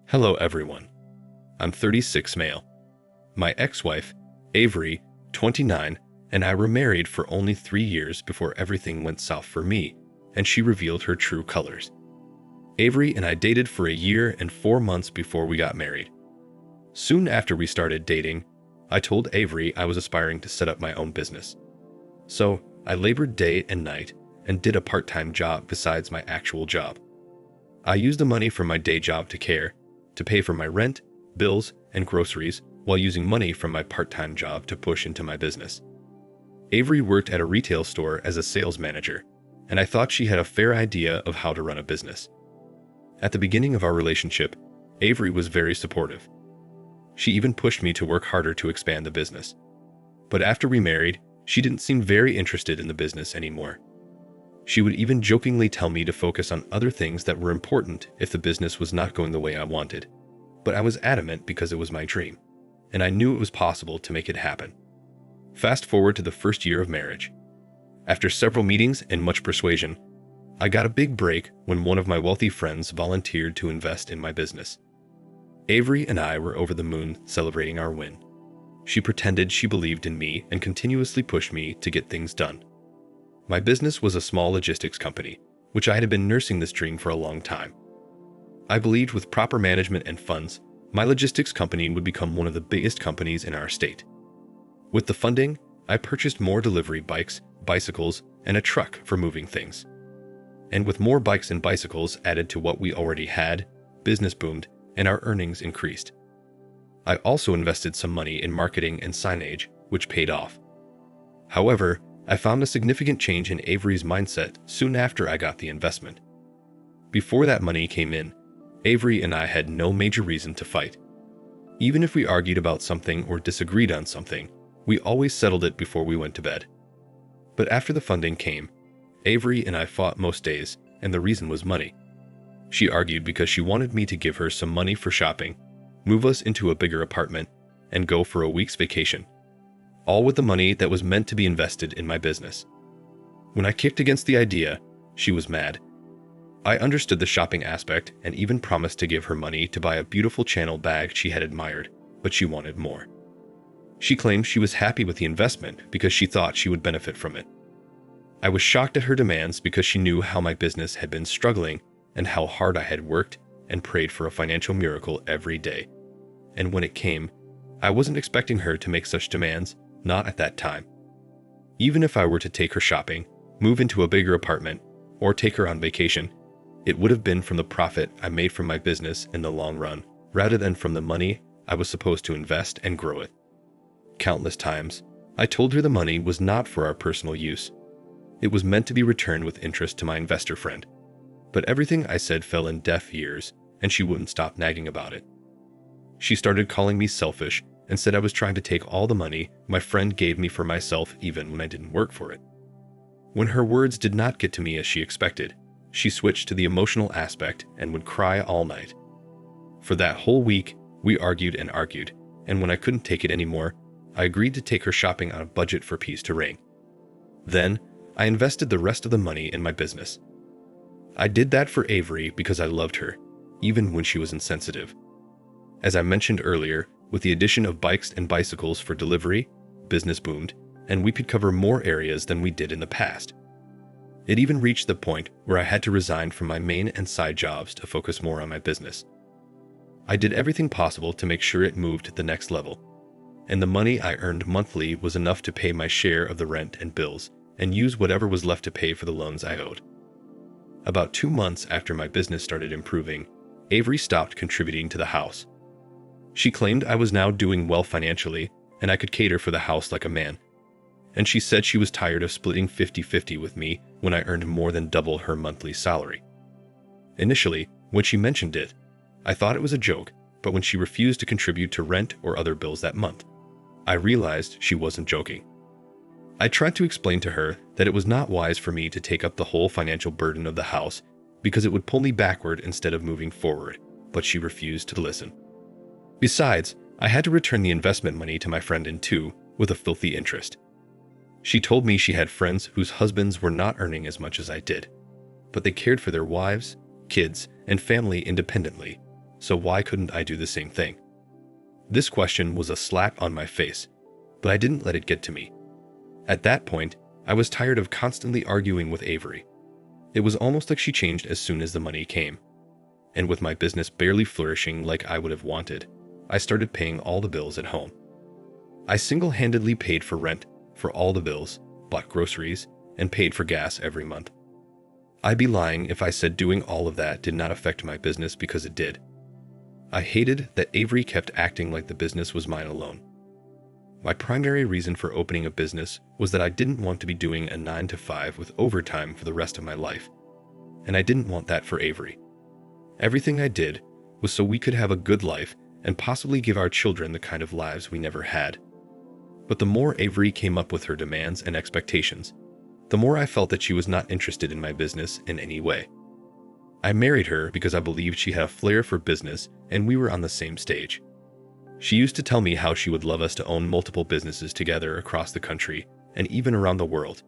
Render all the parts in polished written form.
Hello everyone. I'm 36 male. My ex-wife, Avery, 29, and I were married for only 3 years before everything went south for me, and she revealed her true colors. Avery and I dated for a year and 4 months before we got married. Soon after we started dating, I told Avery I was aspiring to set up my own business. So I labored day and night and did a part-time job besides my actual job. I used the money from my day job to pay for my rent, bills, and groceries while using money from my part-time job to push into my business. Avery worked at a retail store as a sales manager, and I thought she had a fair idea of how to run a business. At the beginning of our relationship, Avery was very supportive. She even pushed me to work harder to expand the business. But after we married, she didn't seem very interested in the business anymore. She would even jokingly tell me to focus on other things that were important if the business was not going the way I wanted. But I was adamant because it was my dream, and I knew it was possible to make it happen. Fast forward to the first year of marriage. After several meetings and much persuasion, I got a big break when one of my wealthy friends volunteered to invest in my business. Avery and I were over the moon celebrating our win. She pretended she believed in me and continuously pushed me to get things done. My business was a small logistics company, which I had been nursing this dream for a long time. I believed with proper management and funds, my logistics company would become one of the biggest companies in our state. With the funding, I purchased more delivery bikes, bicycles, and a truck for moving things. And with more bikes and bicycles added to what we already had, business boomed and our earnings increased. I also invested some money in marketing and signage, which paid off. However, I found a significant change in Avery's mindset soon after I got the investment. Before that money came in, Avery and I had no major reason to fight. Even if we argued about something or disagreed on something, we always settled it before we went to bed. But after the funding came, Avery and I fought most days, and the reason was money. She argued because she wanted me to give her some money for shopping, move us into a bigger apartment, and go for a week's vacation. All with the money that was meant to be invested in my business. When I kicked against the idea, she was mad. I understood the shopping aspect and even promised to give her money to buy a beautiful Chanel bag she had admired, but she wanted more. She claimed she was happy with the investment because she thought she would benefit from it. I was shocked at her demands because she knew how my business had been struggling and how hard I had worked and prayed for a financial miracle every day. And when it came, I wasn't expecting her to make such demands. Not at that time. Even if I were to take her shopping, move into a bigger apartment, or take her on vacation, it would have been from the profit I made from my business in the long run, rather than from the money I was supposed to invest and grow it. Countless times, I told her the money was not for our personal use. It was meant to be returned with interest to my investor friend. But everything I said fell in deaf ears, and she wouldn't stop nagging about it. She started calling me selfish and said I was trying to take all the money my friend gave me for myself even when I didn't work for it. When her words did not get to me as she expected, she switched to the emotional aspect and would cry all night. For that whole week, we argued, and when I couldn't take it anymore, I agreed to take her shopping on a budget for peace to reign. Then, I invested the rest of the money in my business. I did that for Avery because I loved her, even when she was insensitive. As I mentioned earlier, with the addition of bikes and bicycles for delivery, business boomed, and we could cover more areas than we did in the past. It even reached the point where I had to resign from my main and side jobs to focus more on my business. I did everything possible to make sure it moved to the next level, and the money I earned monthly was enough to pay my share of the rent and bills, and use whatever was left to pay for the loans I owed. About 2 months after my business started improving, Avery stopped contributing to the house. She claimed I was now doing well financially, and I could cater for the house like a man. And she said she was tired of splitting 50-50 with me when I earned more than double her monthly salary. Initially, when she mentioned it, I thought it was a joke, but when she refused to contribute to rent or other bills that month, I realized she wasn't joking. I tried to explain to her that it was not wise for me to take up the whole financial burden of the house because it would pull me backward instead of moving forward, but she refused to listen. Besides, I had to return the investment money to my friend in two with a filthy interest. She told me she had friends whose husbands were not earning as much as I did, but they cared for their wives, kids, and family independently, so why couldn't I do the same thing? This question was a slap on my face, but I didn't let it get to me. At that point, I was tired of constantly arguing with Avery. It was almost like she changed as soon as the money came. And with my business barely flourishing like I would have wanted, I started paying all the bills at home. I single-handedly paid for rent, for all the bills, bought groceries, and paid for gas every month. I'd be lying if I said doing all of that did not affect my business, because it did. I hated that Avery kept acting like the business was mine alone. My primary reason for opening a business was that I didn't want to be doing a 9-to-5 with overtime for the rest of my life. And I didn't want that for Avery. Everything I did was so we could have a good life and possibly give our children the kind of lives we never had. But the more Avery came up with her demands and expectations, the more I felt that she was not interested in my business in any way. I married her because I believed she had a flair for business and we were on the same stage. She used to tell me how she would love us to own multiple businesses together across the country and even around the world.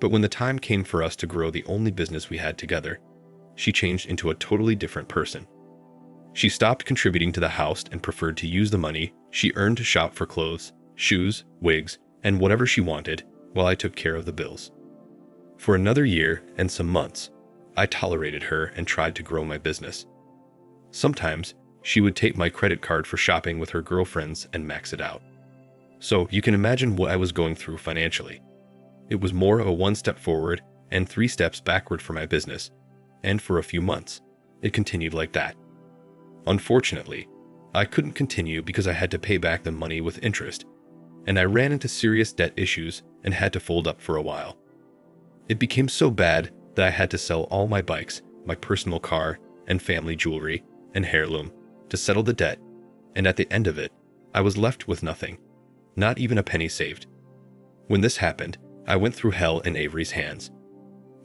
But when the time came for us to grow the only business we had together, she changed into a totally different person. She stopped contributing to the house and preferred to use the money she earned to shop for clothes, shoes, wigs, and whatever she wanted, while I took care of the bills. For another year and some months, I tolerated her and tried to grow my business. Sometimes, she would take my credit card for shopping with her girlfriends and max it out. So you can imagine what I was going through financially. It was more of a 1 step forward and 3 steps backward for my business, and for a few months, it continued like that. Unfortunately, I couldn't continue because I had to pay back the money with interest, and I ran into serious debt issues and had to fold up for a while. It became so bad that I had to sell all my bikes, my personal car, and family jewelry and heirloom to settle the debt, and at the end of it, I was left with nothing, not even a penny saved. When this happened, I went through hell in Avery's hands.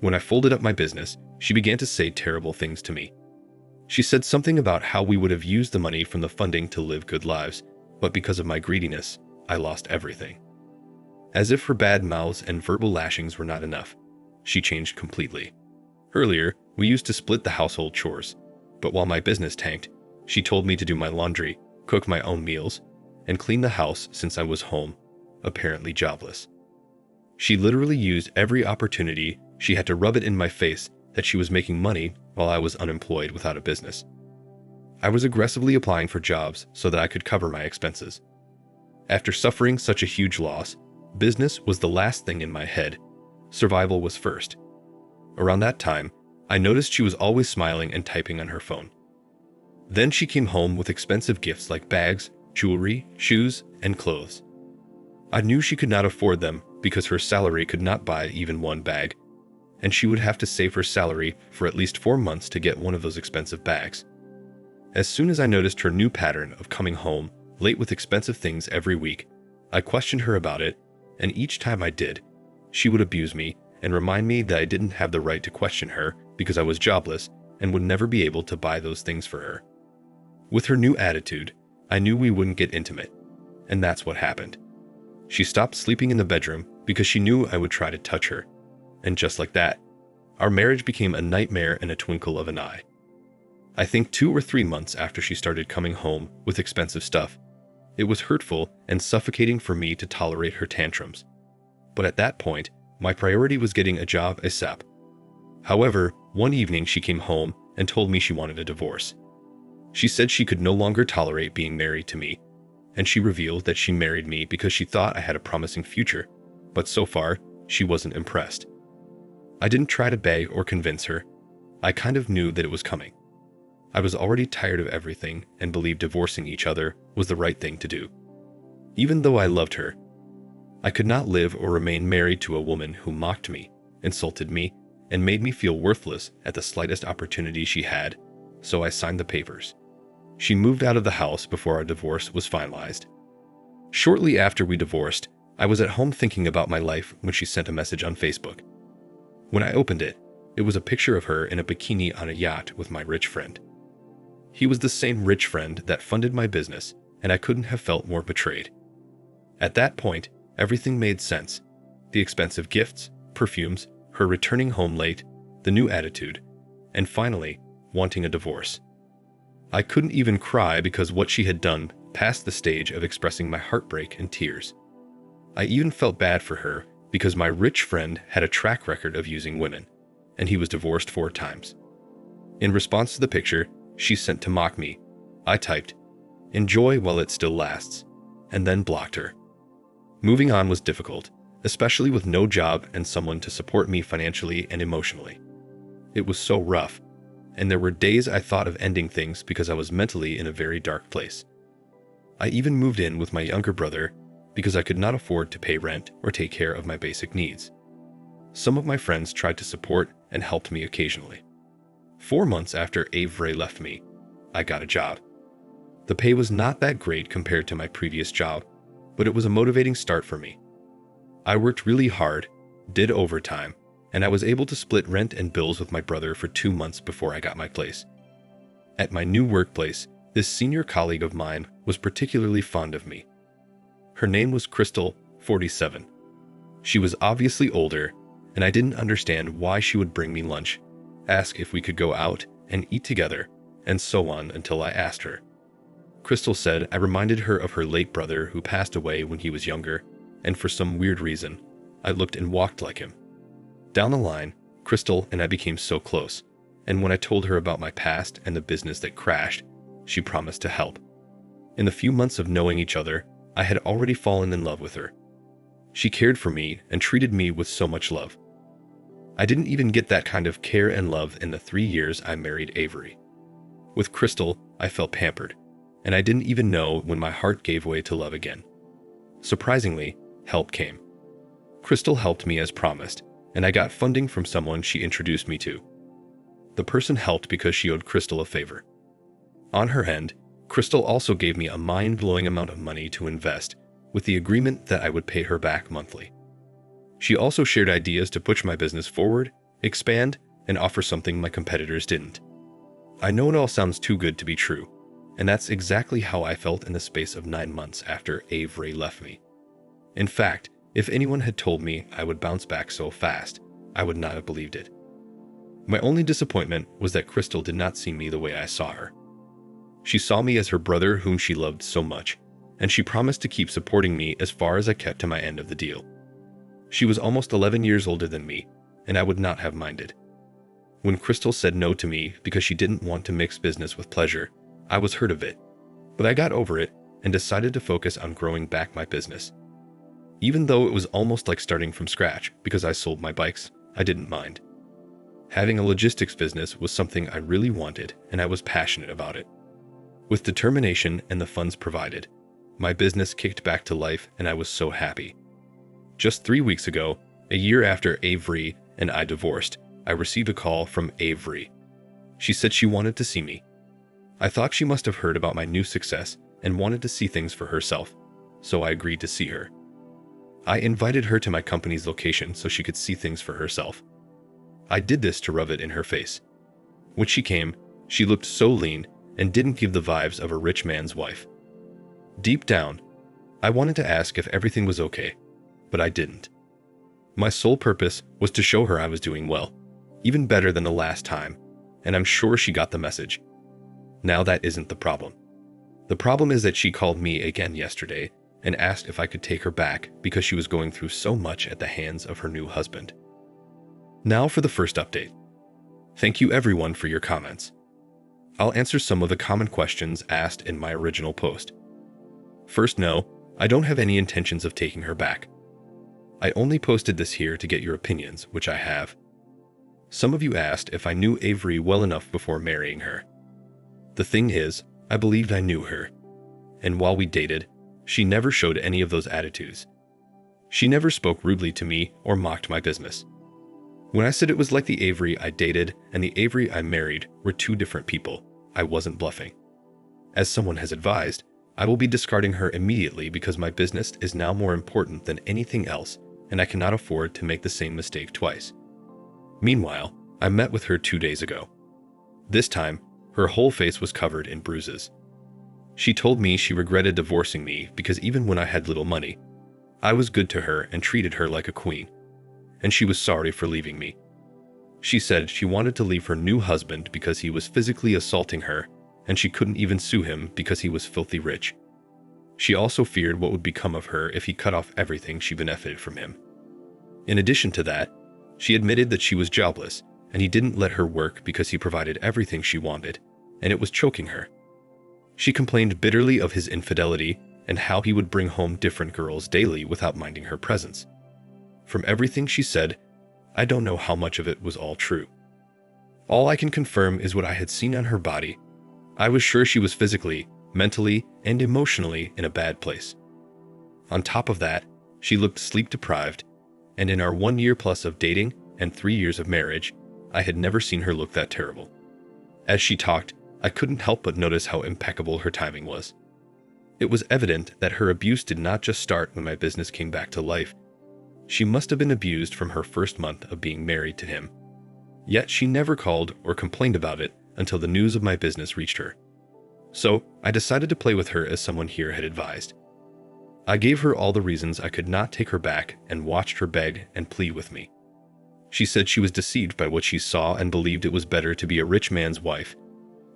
When I folded up my business, she began to say terrible things to me. She said something about how we would have used the money from the funding to live good lives, but because of my greediness, I lost everything. As if her bad mouths and verbal lashings were not enough, she changed completely. Earlier, we used to split the household chores, but while my business tanked, she told me to do my laundry, cook my own meals, and clean the house since I was home, apparently jobless. She literally used every opportunity she had to rub it in my face that she was making money while I was unemployed without a business. I was aggressively applying for jobs so that I could cover my expenses. After suffering such a huge loss, business was the last thing in my head. Survival was first. Around that time, I noticed she was always smiling and typing on her phone. Then she came home with expensive gifts like bags, jewelry, shoes, and clothes. I knew she could not afford them because her salary could not buy even one bag, and she would have to save her salary for at least 4 months to get one of those expensive bags. As soon as I noticed her new pattern of coming home late with expensive things every week, I questioned her about it, and each time I did, she would abuse me and remind me that I didn't have the right to question her because I was jobless and would never be able to buy those things for her. With her new attitude, I knew we wouldn't get intimate, and that's what happened. She stopped sleeping in the bedroom because she knew I would try to touch her, and just like that, our marriage became a nightmare in a twinkle of an eye. I think 2 or 3 months after she started coming home with expensive stuff, it was hurtful and suffocating for me to tolerate her tantrums. But at that point, my priority was getting a job ASAP. However, one evening she came home and told me she wanted a divorce. She said she could no longer tolerate being married to me, and she revealed that she married me because she thought I had a promising future, but so far, she wasn't impressed. I didn't try to beg or convince her. I kind of knew that it was coming. I was already tired of everything and believed divorcing each other was the right thing to do. Even though I loved her, I could not live or remain married to a woman who mocked me, insulted me, and made me feel worthless at the slightest opportunity she had, so I signed the papers. She moved out of the house before our divorce was finalized. Shortly after we divorced, I was at home thinking about my life when she sent a message on Facebook. When I opened it, it was a picture of her in a bikini on a yacht with my rich friend. He was the same rich friend that funded my business, and I couldn't have felt more betrayed. At that point, everything made sense. The expensive gifts, perfumes, her returning home late, the new attitude, and finally, wanting a divorce. I couldn't even cry because what she had done passed the stage of expressing my heartbreak and tears. I even felt bad for her because my rich friend had a track record of using women, and he was divorced 4 times. In response to the picture she sent to mock me, I typed, "Enjoy while it still lasts," and then blocked her. Moving on was difficult, especially with no job and someone to support me financially and emotionally. It was so rough, and there were days I thought of ending things because I was mentally in a very dark place. I even moved in with my younger brother because I could not afford to pay rent or take care of my basic needs. Some of my friends tried to support and helped me occasionally. 4 months after Avery left me, I got a job. The pay was not that great compared to my previous job, but it was a motivating start for me. I worked really hard, did overtime, and I was able to split rent and bills with my brother for 2 months before I got my place. At my new workplace, this senior colleague of mine was particularly fond of me. Her name was Crystal, 47. She was obviously older, and I didn't understand why she would bring me lunch, ask if we could go out and eat together, and so on until I asked her. Crystal said I reminded her of her late brother who passed away when he was younger, and for some weird reason, I looked and walked like him. Down the line, Crystal and I became so close, and when I told her about my past and the business that crashed, she promised to help. In the few months of knowing each other, I had already fallen in love with her. She cared for me and treated me with so much love. I didn't even get that kind of care and love in the 3 years I married Avery. With Crystal, I felt pampered, and I didn't even know when my heart gave way to love again. Surprisingly, help came. Crystal helped me as promised, and I got funding from someone she introduced me to. The person helped because she owed Crystal a favor. On her end, Crystal also gave me a mind-blowing amount of money to invest, with the agreement that I would pay her back monthly. She also shared ideas to push my business forward, expand, and offer something my competitors didn't. I know it all sounds too good to be true, and that's exactly how I felt in the space of 9 months after Avery left me. In fact, if anyone had told me I would bounce back so fast, I would not have believed it. My only disappointment was that Crystal did not see me the way I saw her. She saw me as her brother whom she loved so much, and she promised to keep supporting me as far as I kept to my end of the deal. She was almost 11 years older than me, and I would not have minded. When Crystal said no to me because she didn't want to mix business with pleasure, I was hurt of it, but I got over it and decided to focus on growing back my business. Even though it was almost like starting from scratch because I sold my bikes, I didn't mind. Having a logistics business was something I really wanted, and I was passionate about it. With determination and the funds provided, my business kicked back to life and I was so happy. Just 3 weeks ago, a year after Avery and I divorced, I received a call from Avery. She said she wanted to see me. I thought she must have heard about my new success and wanted to see things for herself, so I agreed to see her. I invited her to my company's location so she could see things for herself. I did this to rub it in her face. When she came, she looked so lean and didn't give the vibes of a rich man's wife. Deep down, I wanted to ask if everything was okay, but I didn't. My sole purpose was to show her I was doing well, even better than the last time, and I'm sure she got the message. Now that isn't the problem. The problem is that she called me again yesterday and asked if I could take her back because she was going through so much at the hands of her new husband. Now for the first update. Thank you everyone for your comments. I'll answer some of the common questions asked in my original post. First, no, I don't have any intentions of taking her back. I only posted this here to get your opinions, which I have. Some of you asked if I knew Avery well enough before marrying her. The thing is, I believed I knew her. And while we dated, she never showed any of those attitudes. She never spoke rudely to me or mocked my business. When I said it was like the Avery I dated and the Avery I married were 2 different people, I wasn't bluffing. As someone has advised, I will be discarding her immediately because my business is now more important than anything else, and I cannot afford to make the same mistake twice. Meanwhile, I met with her 2 days ago. This time, her whole face was covered in bruises. She told me she regretted divorcing me because even when I had little money, I was good to her and treated her like a queen, and she was sorry for leaving me. She said she wanted to leave her new husband because he was physically assaulting her and she couldn't even sue him because he was filthy rich. She also feared what would become of her if he cut off everything she benefited from him. In addition to that, she admitted that she was jobless, and he didn't let her work because he provided everything she wanted, and it was choking her. She complained bitterly of his infidelity and how he would bring home different girls daily without minding her presence. From everything she said, I don't know how much of it was all true. All I can confirm is what I had seen on her body. I was sure she was physically, mentally, and emotionally in a bad place. On top of that, she looked sleep-deprived, and in our 1 year plus of dating and 3 years of marriage, I had never seen her look that terrible. As she talked, I couldn't help but notice how impeccable her timing was. It was evident that her abuse did not just start when my business came back to life. She must have been abused from her first month of being married to him. Yet she never called or complained about it until the news of my business reached her. So I decided to play with her as someone here had advised. I gave her all the reasons I could not take her back and watched her beg and plead with me. She said she was deceived by what she saw and believed it was better to be a rich man's wife,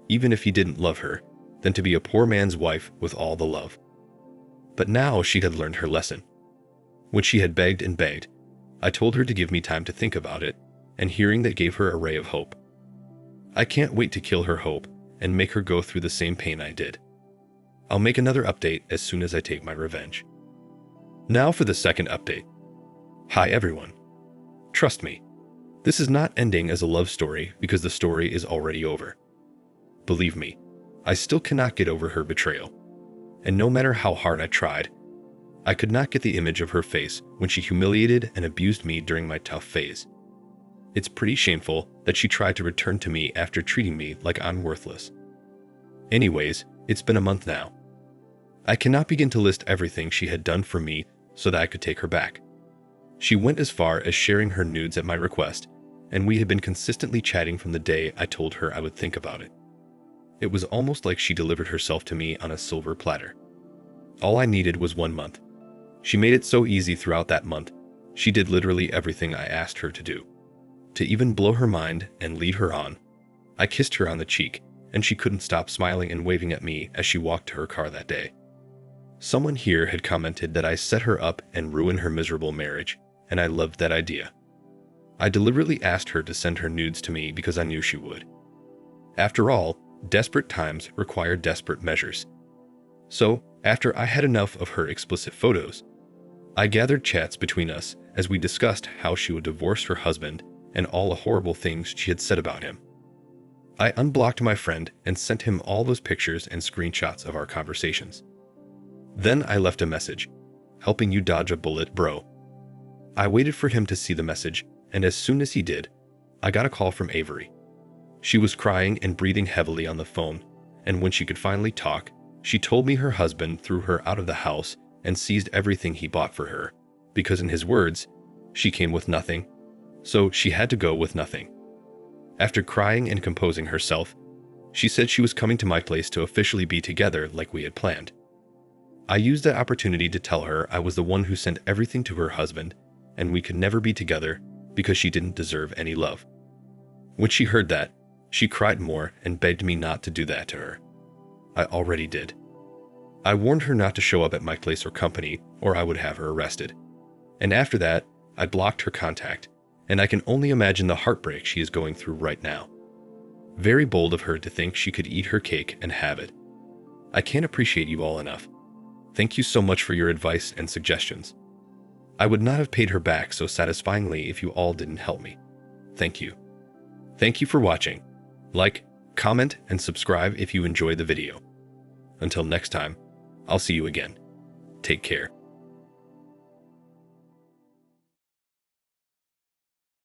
even if he didn't love her, than to be a poor man's wife with all the love. But now she had learned her lesson. When she had begged and begged, I told her to give me time to think about it, and hearing that gave her a ray of hope. I can't wait to kill her hope and make her go through the same pain I did. I'll make another update as soon as I take my revenge. Now for the second update. Hi everyone. Trust me, this is not ending as a love story because the story is already over. Believe me, I still cannot get over her betrayal. And no matter how hard I tried, I could not get the image of her face when she humiliated and abused me during my tough phase. It's pretty shameful that she tried to return to me after treating me like I'm worthless. Anyways, it's been a month now. I cannot begin to list everything she had done for me so that I could take her back. She went as far as sharing her nudes at my request, and we had been consistently chatting from the day I told her I would think about it. It was almost like she delivered herself to me on a silver platter. All I needed was 1 month. She made it so easy throughout that month. She did literally everything I asked her to do. To even blow her mind and lead her on. I kissed her on the cheek, and she couldn't stop smiling and waving at me as she walked to her car that day. Someone here had commented that I set her up and ruined her miserable marriage, and I loved that idea. I deliberately asked her to send her nudes to me because I knew she would. After all, desperate times require desperate measures. So, after I had enough of her explicit photos, I gathered chats between us as we discussed how she would divorce her husband and all the horrible things she had said about him. I unblocked my friend and sent him all those pictures and screenshots of our conversations. Then I left a message, helping you dodge a bullet, bro. I waited for him to see the message, and as soon as he did, I got a call from Avery. She was crying and breathing heavily on the phone, and when she could finally talk, she told me her husband threw her out of the house and seized everything he bought for her, because in his words, she came with nothing, so she had to go with nothing. After crying and composing herself, she said she was coming to my place to officially be together like we had planned. I used that opportunity to tell her I was the one who sent everything to her husband, and we could never be together because she didn't deserve any love. When she heard that, she cried more and begged me not to do that to her. I already did. I warned her not to show up at my place or company, or I would have her arrested. And after that, I blocked her contact, and I can only imagine the heartbreak she is going through right now. Very bold of her to think she could eat her cake and have it. I can't appreciate you all enough. Thank you so much for your advice and suggestions. I would not have paid her back so satisfyingly if you all didn't help me. Thank you. Thank you for watching. Like, comment, and subscribe if you enjoyed the video. Until next time, I'll see you again. Take care.